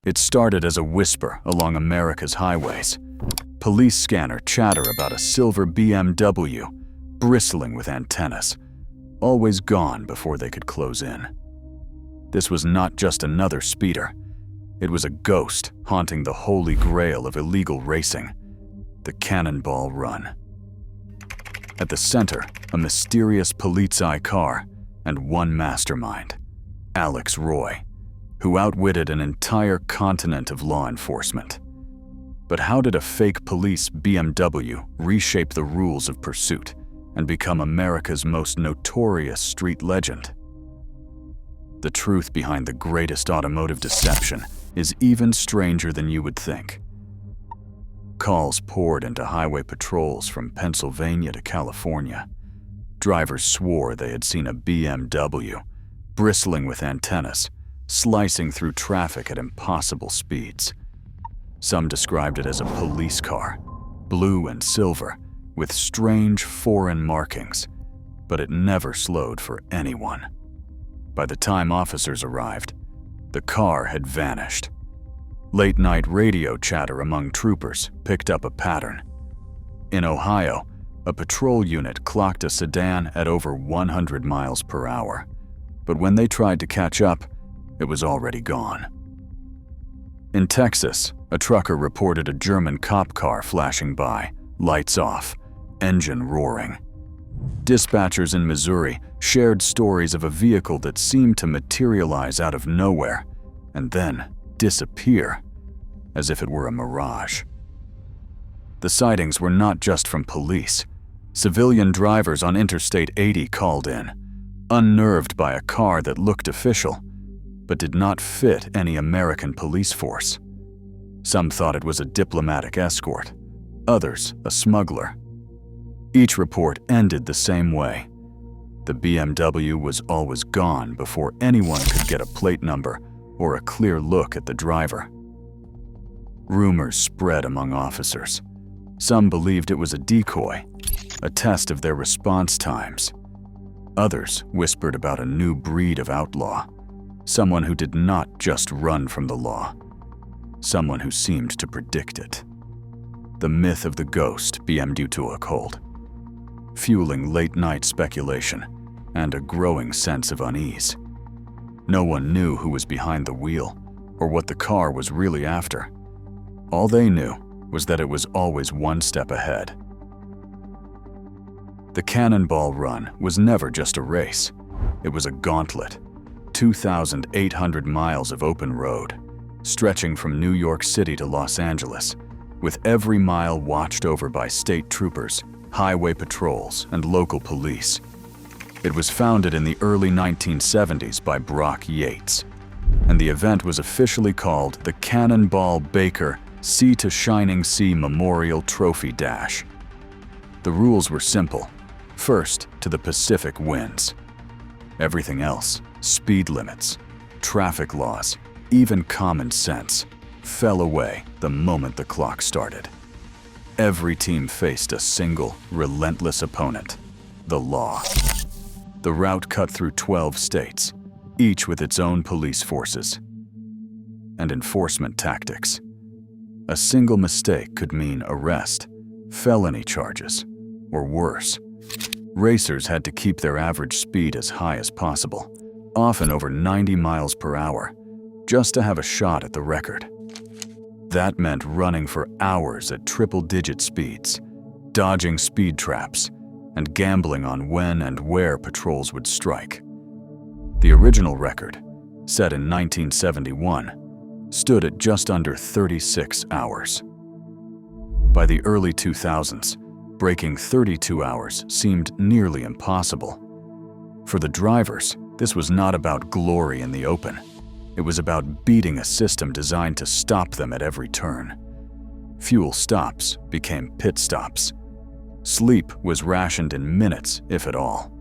It started as a whisper along America's highways. Police scanner chatter about a silver BMW, bristling with antennas, always gone before they could close in. This was not just another speeder. It was a ghost haunting the holy grail of illegal racing, the Cannonball Run. At the center, a mysterious Polizei car and one mastermind, Alex Roy, who outwitted an entire continent of law enforcement. But how did a fake police BMW reshape the rules of pursuit and become America's most notorious street legend? The truth behind the greatest automotive deception is even stranger than you would think. Calls poured into highway patrols from Pennsylvania to California. Drivers swore they had seen a BMW, bristling with antennas, slicing through traffic at impossible speeds. Some described it as a police car, blue and silver, with strange foreign markings, but it never slowed for anyone. By the time officers arrived, the car had vanished. Late-night radio chatter among troopers picked up a pattern. In Ohio, a patrol unit clocked a sedan at over 100 miles per hour, but when they tried to catch up, it was already gone. In Texas, a trucker reported a German cop car flashing by, lights off, engine roaring. Dispatchers in Missouri shared stories of a vehicle that seemed to materialize out of nowhere and then disappear, as if it were a mirage. The sightings were not just from police. Civilian drivers on Interstate 80 called in, unnerved by a car that looked official, but did not fit any American police force. Some thought it was a diplomatic escort, others a smuggler. Each report ended the same way. The BMW was always gone before anyone could get a plate number or a clear look at the driver. Rumors spread among officers. Some believed it was a decoy, a test of their response times. Others whispered about a new breed of outlaw, someone who did not just run from the law, someone who seemed to predict it. The myth of the ghost BMW took hold, fueling late-night speculation and a growing sense of unease. No one knew who was behind the wheel or what the car was really after. All they knew was that it was always one step ahead. The Cannonball Run was never just a race. It was a gauntlet, 2,800 miles of open road, stretching from New York City to Los Angeles, with every mile watched over by state troopers, highway patrols, and local police. It was founded in the early 1970s by Brock Yates, and the event was officially called the Cannonball Baker Sea to Shining Sea Memorial Trophy Dash. The rules were simple. First to the Pacific winds. Everything else, speed limits, traffic laws, even common sense, fell away the moment the clock started. Every team faced a single, relentless opponent, the law. The route cut through 12 states, each with its own police forces and enforcement tactics. A single mistake could mean arrest, felony charges, or worse. Racers had to keep their average speed as high as possible, often over 90 miles per hour, just to have a shot at the record. That meant running for hours at triple-digit speeds, dodging speed traps, and gambling on when and where patrols would strike. The original record, set in 1971, stood at just under 36 hours. By the early 2000s, breaking 32 hours seemed nearly impossible. For the drivers, this was not about glory in the open. It was about beating a system designed to stop them at every turn. Fuel stops became pit stops. Sleep was rationed in minutes, if at all.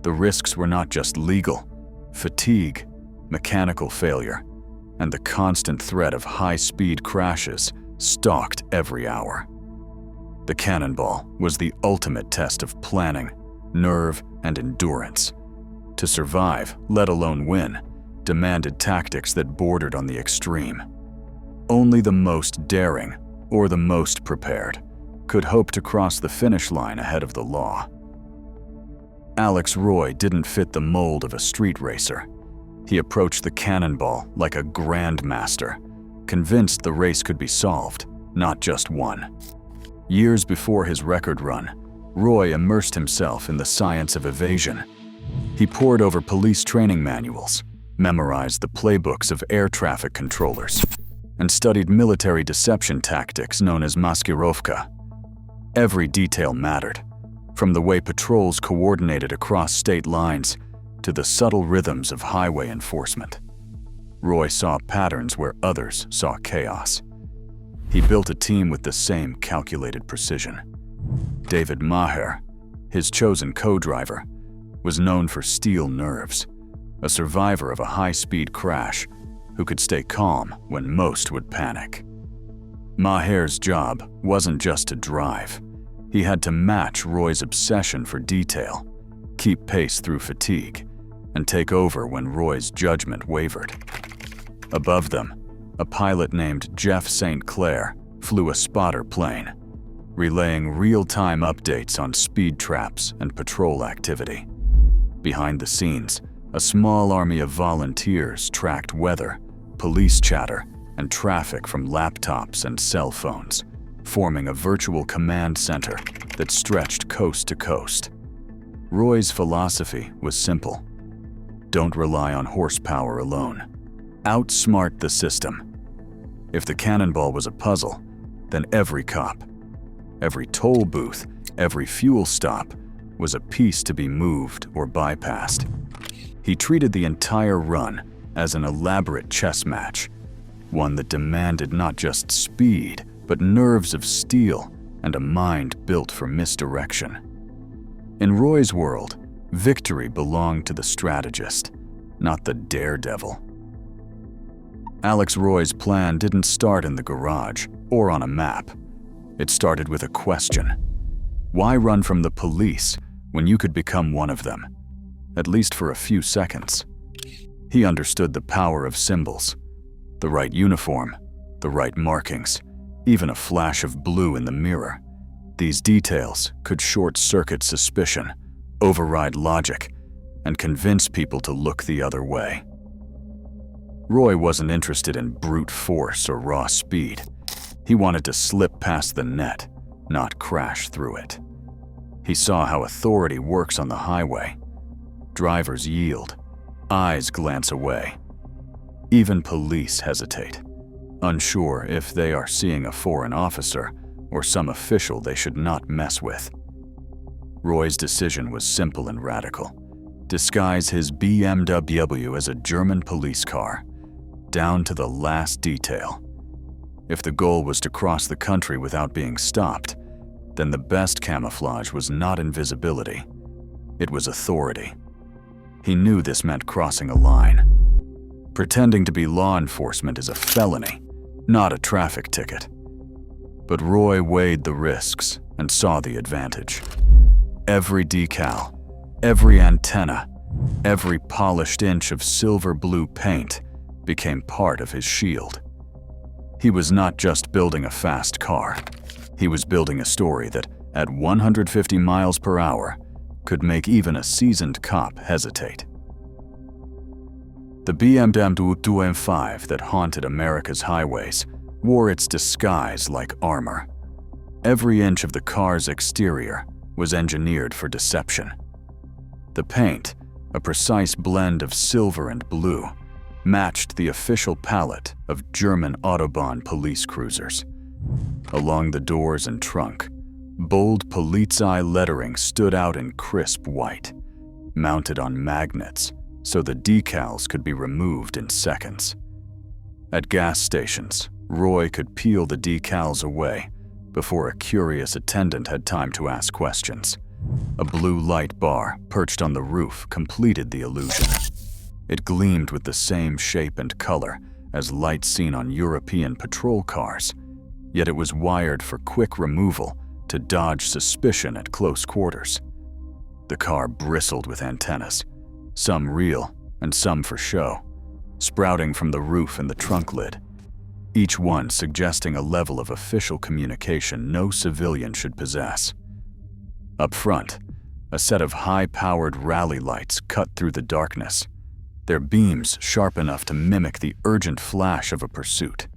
The risks were not just legal. Fatigue, mechanical failure, and the constant threat of high-speed crashes stalked every hour. The Cannonball was the ultimate test of planning, nerve, and endurance. To survive, let alone win, demanded tactics that bordered on the extreme. Only the most daring, or the most prepared, could hope to cross the finish line ahead of the law. Alex Roy didn't fit the mold of a street racer. He approached the Cannonball like a grandmaster, convinced the race could be solved, not just won. Years before his record run, Roy immersed himself in the science of evasion. He pored over police training manuals, memorized the playbooks of air traffic controllers, and studied military deception tactics known as maskirovka. Every detail mattered, from the way patrols coordinated across state lines to the subtle rhythms of highway enforcement. Roy saw patterns where others saw chaos. He built a team with the same calculated precision. David Maher, his chosen co-driver, was known for steel nerves, a survivor of a high-speed crash who could stay calm when most would panic. Maher's job wasn't just to drive. He had to match Roy's obsession for detail, keep pace through fatigue, and take over when Roy's judgment wavered. Above them, a pilot named Jeff St. Clair flew a spotter plane, relaying real-time updates on speed traps and patrol activity. Behind the scenes, a small army of volunteers tracked weather, police chatter, and traffic from laptops and cell phones, forming a virtual command center that stretched coast to coast. Roy's philosophy was simple. Don't rely on horsepower alone. Outsmart the system. If the Cannonball was a puzzle, then every cop, every toll booth, every fuel stop was a piece to be moved or bypassed. He treated the entire run as an elaborate chess match, one that demanded not just speed, but nerves of steel and a mind built for misdirection. In Roy's world, victory belonged to the strategist, not the daredevil. Alex Roy's plan didn't start in the garage or on a map. It started with a question. Why run from the police when you could become one of them, at least for a few seconds? He understood the power of symbols, the right uniform, the right markings, even a flash of blue in the mirror. These details could short-circuit suspicion, override logic, and convince people to look the other way. Roy wasn't interested in brute force or raw speed. He wanted to slip past the net, not crash through it. He saw how authority works on the highway. Drivers yield, eyes glance away. Even police hesitate, unsure if they are seeing a foreign officer or some official they should not mess with. Roy's decision was simple and radical. Disguise his BMW as a German police car, down to the last detail. If the goal was to cross the country without being stopped, then the best camouflage was not invisibility. It was authority. He knew this meant crossing a line. Pretending to be law enforcement is a felony, not a traffic ticket. But Roy weighed the risks and saw the advantage. Every decal, every antenna, every polished inch of silver blue paint became part of his shield. He was not just building a fast car. He was building a story that, at 150 miles per hour, could make even a seasoned cop hesitate. The BMW M5 that haunted America's highways wore its disguise like armor. Every inch of the car's exterior was engineered for deception. The paint, a precise blend of silver and blue, matched the official palette of German Autobahn police cruisers. Along the doors and trunk, bold Polizei lettering stood out in crisp white, mounted on magnets so the decals could be removed in seconds. At gas stations, Roy could peel the decals away before a curious attendant had time to ask questions. A blue light bar perched on the roof completed the illusion. It gleamed with the same shape and color as lights seen on European patrol cars, yet it was wired for quick removal to dodge suspicion at close quarters. The car bristled with antennas, some real and some for show, sprouting from the roof and the trunk lid. each one suggesting a level of official communication no civilian should possess. Up front, a set of high-powered rally lights cut through the darkness, their beams sharp enough to mimic the urgent flash of a pursuit.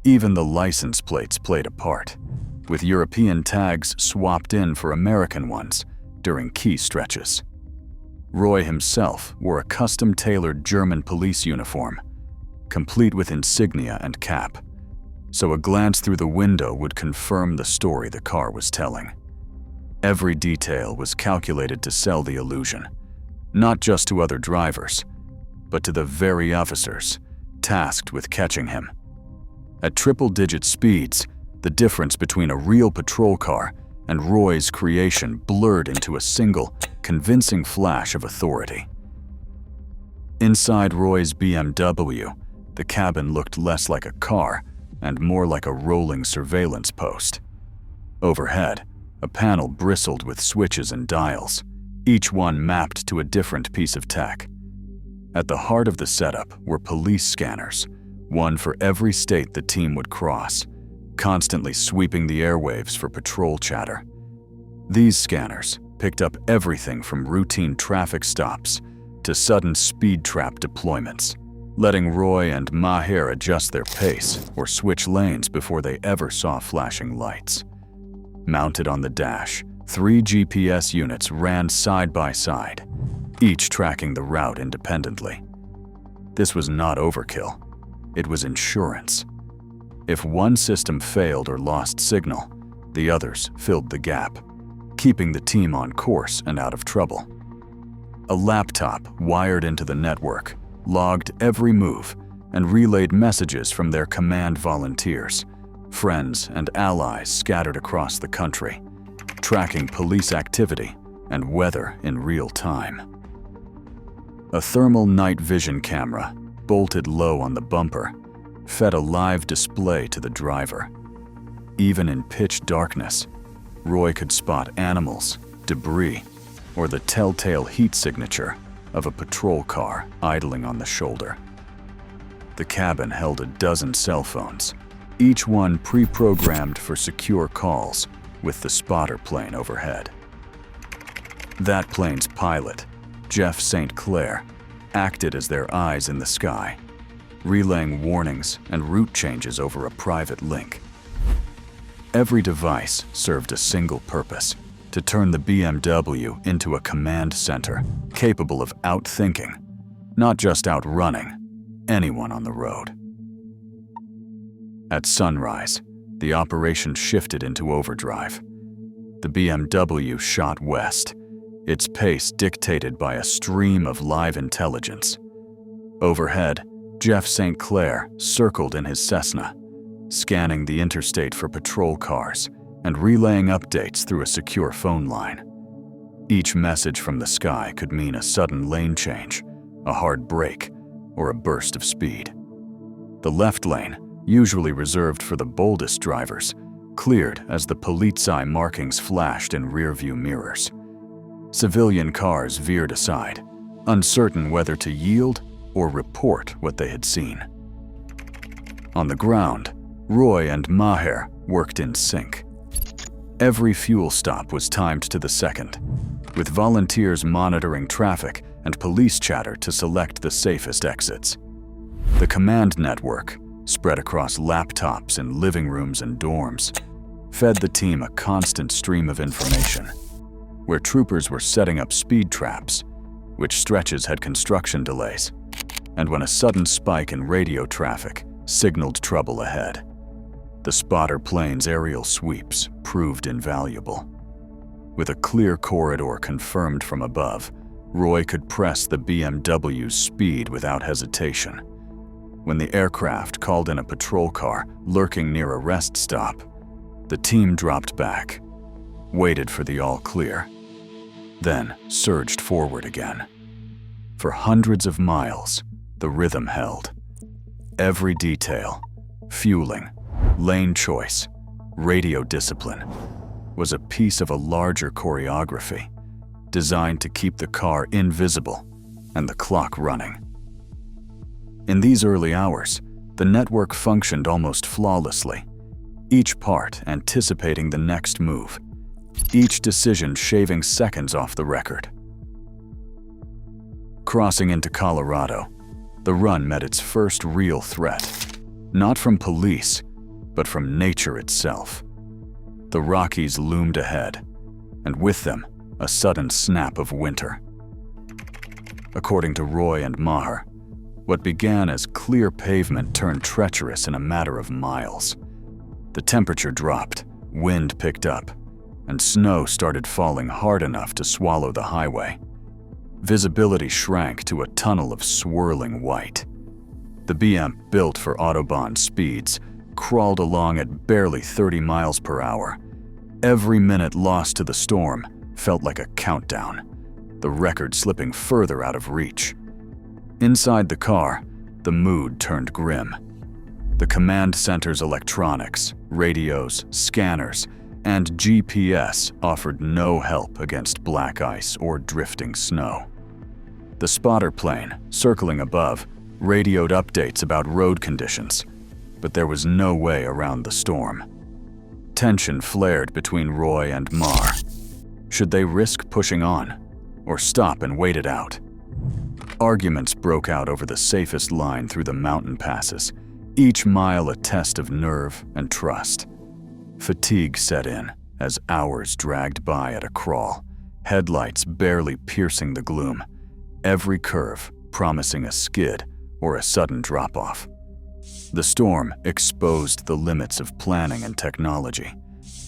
Even the license plates played a part, with European tags swapped in for American ones during key stretches. Roy himself wore a custom-tailored German police uniform, complete with insignia and cap, so a glance through the window would confirm the story the car was telling. Every detail was calculated to sell the illusion, not just to other drivers, but to the very officers tasked with catching him. At triple-digit speeds, the difference between a real patrol car and Roy's creation blurred into a single, convincing flash of authority. Inside Roy's BMW, the cabin looked less like a car and more like a rolling surveillance post. Overhead, a panel bristled with switches and dials, each one mapped to a different piece of tech. At the heart of the setup were police scanners, one for every state the team would cross, constantly sweeping the airwaves for patrol chatter. These scanners picked up everything from routine traffic stops to sudden speed trap deployments, letting Roy and Maher adjust their pace or switch lanes before they ever saw flashing lights. Mounted on the dash, 3 GPS units ran side by side, each tracking the route independently. This was not overkill. It was insurance. If one system failed or lost signal, the others filled the gap, keeping the team on course and out of trouble. A laptop wired into the network logged every move and relayed messages from their command volunteers, friends and allies scattered across the country, tracking police activity and weather in real time. A thermal night vision camera, bolted low on the bumper, fed a live display to the driver. Even in pitch darkness, Roy could spot animals, debris, or the telltale heat signature of a patrol car idling on the shoulder. The cabin held a dozen cell phones, each one pre-programmed for secure calls with the spotter plane overhead. That plane's pilot, Jeff St. Clair, acted as their eyes in the sky, relaying warnings and route changes over a private link. Every device served a single purpose: to turn the BMW into a command center capable of outthinking, not just outrunning, anyone on the road. At sunrise, the operation shifted into overdrive. The BMW shot west, its pace dictated by a stream of live intelligence. Overhead, Jeff St. Clair circled in his Cessna, scanning the interstate for patrol cars and relaying updates through a secure phone line. Each message from the sky could mean a sudden lane change, a hard brake, or a burst of speed. The left lane, usually reserved for the boldest drivers, cleared as the Polizei markings flashed in rearview mirrors. Civilian cars veered aside, uncertain whether to yield or report what they had seen. On the ground, Roy and Maher worked in sync. Every fuel stop was timed to the second, with volunteers monitoring traffic and police chatter to select the safest exits. The command network, spread across laptops in living rooms and dorms, fed the team a constant stream of information, where troopers were setting up speed traps, which stretches had construction delays, and when a sudden spike in radio traffic signaled trouble ahead. The spotter plane's aerial sweeps proved invaluable. With a clear corridor confirmed from above, Roy could press the BMW's speed without hesitation. When the aircraft called in a patrol car lurking near a rest stop, the team dropped back, waited for the all-clear, then surged forward again. For hundreds of miles, the rhythm held. Every detail, fueling, lane choice, radio discipline, was a piece of a larger choreography designed to keep the car invisible and the clock running. In these early hours, The network functioned almost flawlessly, each part anticipating the next move, each decision shaving seconds off the record. Crossing into Colorado, the run met its first real threat, not from police, but from nature itself. The Rockies loomed ahead, and with them, a sudden snap of winter. According to Roy and Maher, what began as clear pavement turned treacherous in a matter of miles. The temperature dropped, wind picked up, and snow started falling hard enough to swallow the highway. Visibility shrank to a tunnel of swirling white. The BM, built for Autobahn speeds, crawled along at barely 30 miles per hour. Every minute lost to the storm felt like a countdown, the record slipping further out of reach. Inside the car, the mood turned grim. The command center's electronics, radios, scanners, and GPS offered no help against black ice or drifting snow. The spotter plane, circling above, radioed updates about road conditions, but there was no way around the storm. Tension flared between Roy and Maher. Should they risk pushing on, or stop and wait it out? Arguments broke out over the safest line through the mountain passes, each mile a test of nerve and trust. Fatigue set in as hours dragged by at a crawl, headlights barely piercing the gloom, every curve promising a skid or a sudden drop-off. The storm exposed the limits of planning and technology,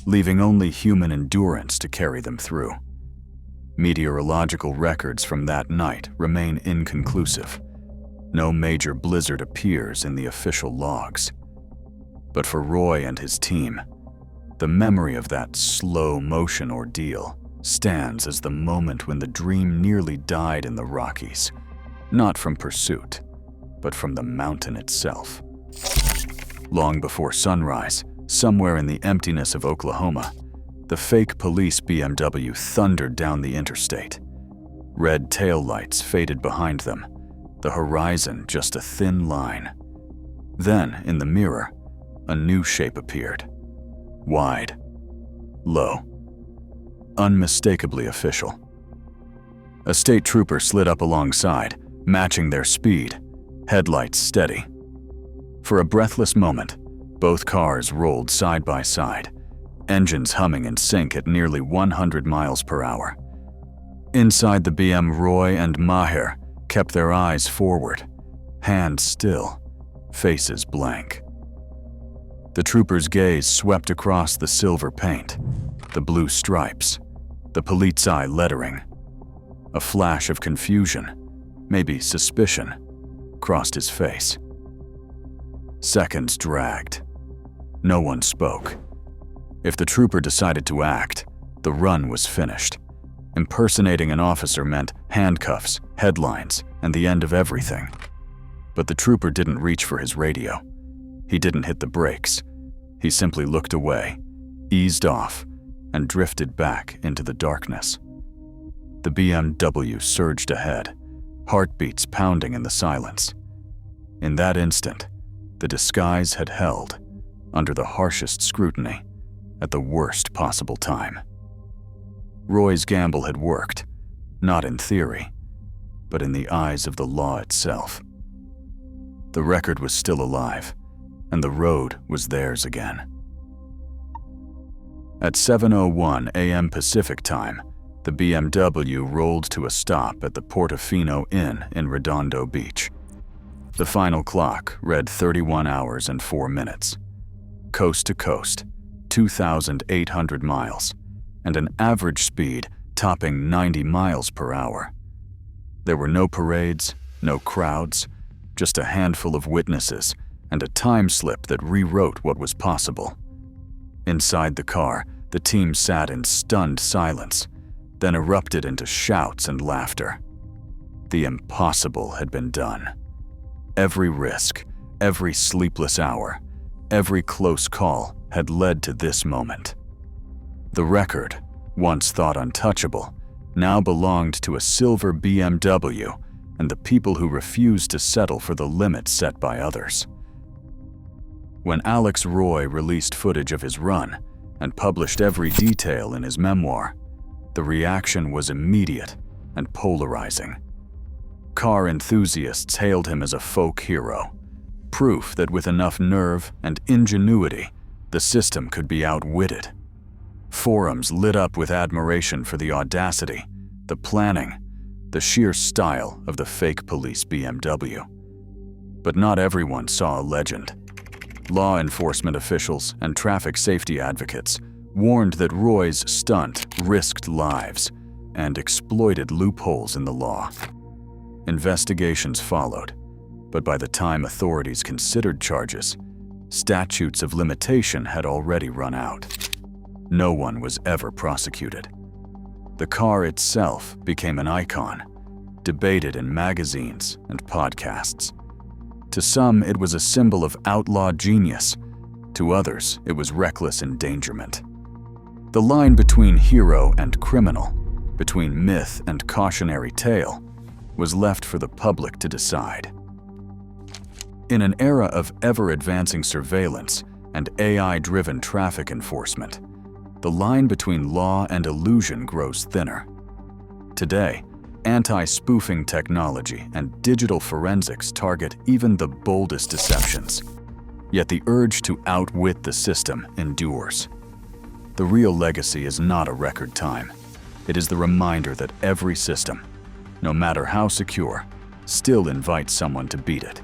leaving only human endurance to carry them through. Meteorological records from that night remain inconclusive. No major blizzard appears in the official logs. But for Roy and his team, the memory of that slow-motion ordeal stands as the moment when the dream nearly died in the Rockies, not from pursuit, but from the mountain itself. Long before sunrise, somewhere in the emptiness of Oklahoma, the fake police BMW thundered down the interstate. Red taillights faded behind them, the horizon just a thin line. Then, in the mirror, a new shape appeared. Wide, low, unmistakably official. A state trooper slid up alongside, matching their speed, headlights steady. For a breathless moment, both cars rolled side by side, engines humming in sync at nearly 100 miles per hour. Inside the BM, Roy and Maher kept their eyes forward, hands still, faces blank. The trooper's gaze swept across the silver paint, the blue stripes, the Polizei lettering. A flash of confusion, maybe suspicion, crossed his face. Seconds dragged. No one spoke. If the trooper decided to act, the run was finished. Impersonating an officer meant handcuffs, headlines, and the end of everything. But the trooper didn't reach for his radio. He didn't hit the brakes. He simply looked away, eased off, and drifted back into the darkness. The BMW surged ahead, heartbeats pounding in the silence. In that instant, the disguise had held, under the harshest scrutiny, at the worst possible time. Roy's gamble had worked, not in theory, but in the eyes of the law itself. The record was still alive, and the road was theirs again. At 7:01 a.m. Pacific time, the BMW rolled to a stop at the Portofino Inn in Redondo Beach. The final clock read 31 hours and 4 minutes. Coast to coast, 2,800 miles, and an average speed topping 90 miles per hour. There were no parades, no crowds, just a handful of witnesses and a time slip that rewrote what was possible. Inside the car, the team sat in stunned silence, then erupted into shouts and laughter. The impossible had been done. Every risk, every sleepless hour, every close call had led to this moment. The record, once thought untouchable, now belonged to a silver BMW and the people who refused to settle for the limits set by others. When Alex Roy released footage of his run and published every detail in his memoir, the reaction was immediate and polarizing. Car enthusiasts hailed him as a folk hero, proof that with enough nerve and ingenuity, the system could be outwitted. Forums lit up with admiration for the audacity, the planning, the sheer style of the fake police BMW. But not everyone saw a legend. Law enforcement officials and traffic safety advocates warned that Roy's stunt risked lives and exploited loopholes in the law. Investigations followed, but by the time authorities considered charges, statutes of limitation had already run out. No one was ever prosecuted. The car itself became an icon, debated in magazines and podcasts. To some, it was a symbol of outlaw genius. To others, it was reckless endangerment. The line between hero and criminal, between myth and cautionary tale, was left for the public to decide. In an era of ever-advancing surveillance and AI-driven traffic enforcement, the line between law and illusion grows thinner. Today, anti-spoofing technology and digital forensics target even the boldest deceptions. Yet the urge to outwit the system endures. The real legacy is not a record time. It is the reminder that every system, no matter how secure, still invites someone to beat it.